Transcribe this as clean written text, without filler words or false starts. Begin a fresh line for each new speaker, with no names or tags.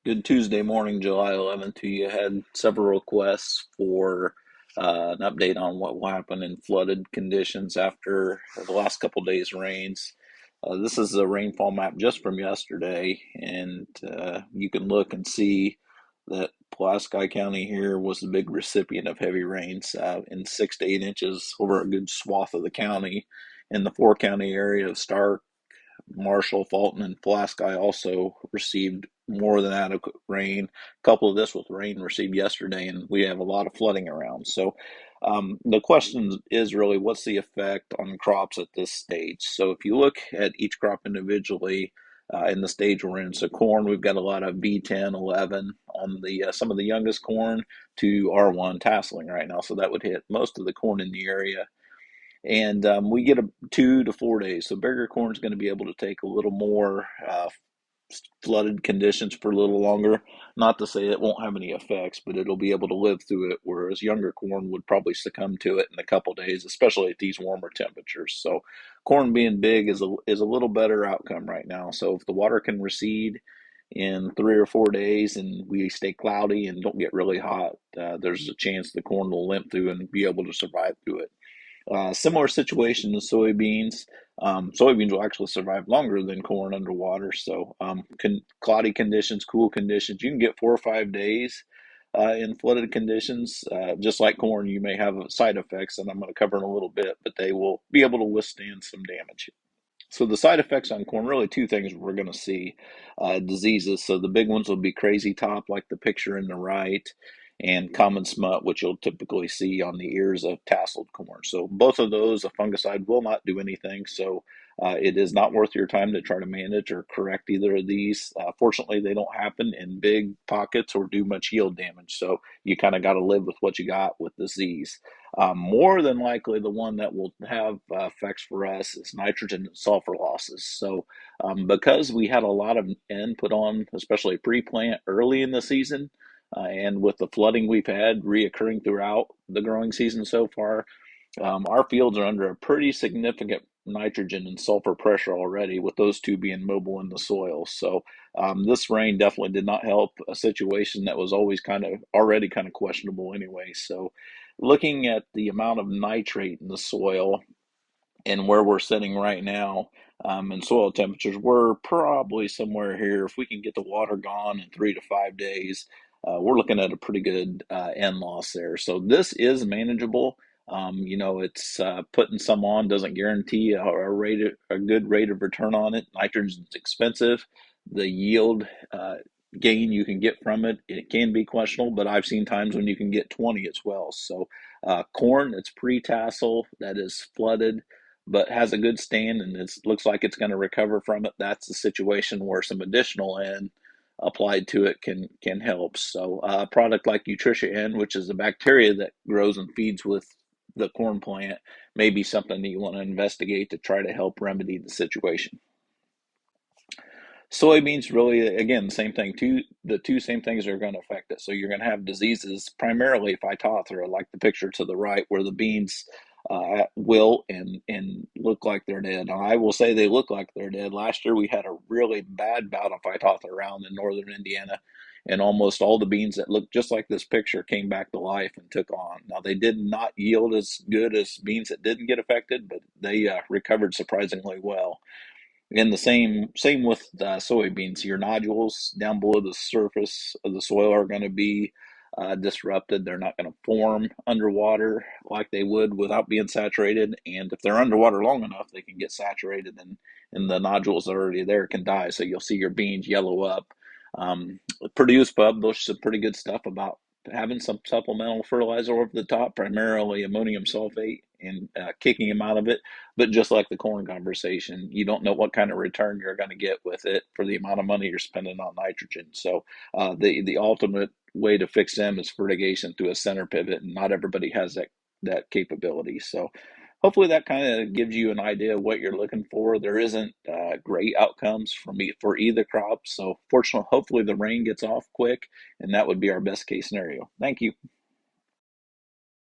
Good Tuesday morning, July 11th. You had several requests for an update on what will happen in flooded conditions after the last couple days' rains. This is a rainfall map just from yesterday, and you can look and see that Pulaski County here was the big recipient of heavy rains in 6 to 8 inches over a good swath of the county. In the four-county area of Stark, Marshall, Fulton, and Pulaski also received more than adequate rain. Couple this with rain received yesterday, and we have a lot of flooding around. So, the question is really what's the effect on crops at this stage? So, if you look at each crop individually, in the stage we're in, so corn, we've got a lot of B10, 11 on the some of the youngest corn to R1 tasseling right now. So that would hit most of the corn in the area, and we get a 2 to 4 days. So bigger corn is going to be able to take a little more flooded conditions for a little longer. Not to say it won't have any effects, but it'll be able to live through it. Whereas younger corn would probably succumb to it in a couple days, especially at these warmer temperatures. So corn being big is a little better outcome right now. So if the water can recede in 3 or 4 days and we stay cloudy and don't get really hot, there's a chance the corn will limp through and be able to survive through it. Similar situation to soybeans. Soybeans will actually survive longer than corn underwater. So, cloudy conditions, cool conditions, you can get 4 or 5 days in flooded conditions. Just like corn, you may have side effects, and I'm going to cover in a little bit, but they will be able to withstand some damage. So the side effects on corn, really two things we're going to see. Diseases. So the big ones will be crazy top, like the picture in the right, and common smut, which you'll typically see on the ears of tasseled corn. So both of those, a fungicide will not do anything. So it is not worth your time to try to manage or correct either of these. Fortunately, they don't happen in big pockets or do much yield damage. So you kind of got to live with what you got with disease. More than likely, the one that will have effects for us is nitrogen and sulfur losses. So, because we had a lot of N put on, especially pre-plant early in the season, and with the flooding we've had reoccurring throughout the growing season so far, our fields are under a pretty significant nitrogen and sulfur pressure already, with those two being mobile in the soil. So this rain definitely did not help a situation that was always kind of already kind of questionable anyway. So looking at the amount of nitrate in the soil and where we're sitting right now, and soil temperatures, we're probably somewhere here. If we can get the water gone in 3 to 5 days, we're looking at a pretty good end loss there. So this is manageable. It's putting some on doesn't guarantee a good rate of return on it. Nitrogen's expensive. The yield gain you can get from it can be questionable, but I've seen times when you can get 20 as well. So corn, it's pre-tassel, that is flooded but has a good stand and it looks like it's going to recover from it. That's a situation where some additional N applied to it can help. So a product like Nutritia N, which is a bacteria that grows and feeds with the corn plant, may be something that you want to investigate to try to help remedy the situation. Soybeans, really, again, same thing. The two same things are going to affect it. So you're going to have diseases, primarily Phytophthora, like the picture to the right, where the beans wilt and look like they're dead. Now, I will say they look like they're dead. Last year we had a really bad bout of Phytophthora around in northern Indiana, and almost all the beans that looked just like this picture came back to life and took on. Now they did not yield as good as beans that didn't get affected, but they recovered surprisingly well. And the same with soybeans. Your nodules down below the surface of the soil are going to be disrupted. They're not going to form underwater like they would without being saturated. And if they're underwater long enough, they can get saturated, and the nodules that are already there can die. So you'll see your beans yellow up. Purdue's published some pretty good stuff about having some supplemental fertilizer over the top, primarily ammonium sulfate, and kicking them out of it. But just like the corn conversation, you don't know what kind of return you're going to get with it for the amount of money you're spending on nitrogen. So the ultimate way to fix them is fertigation through a center pivot, and not everybody has that capability. So hopefully that kind of gives you an idea of what you're looking for. There isn't great outcomes for either crop. So fortunately, hopefully the rain gets off quick, and that would be our best case scenario. Thank you.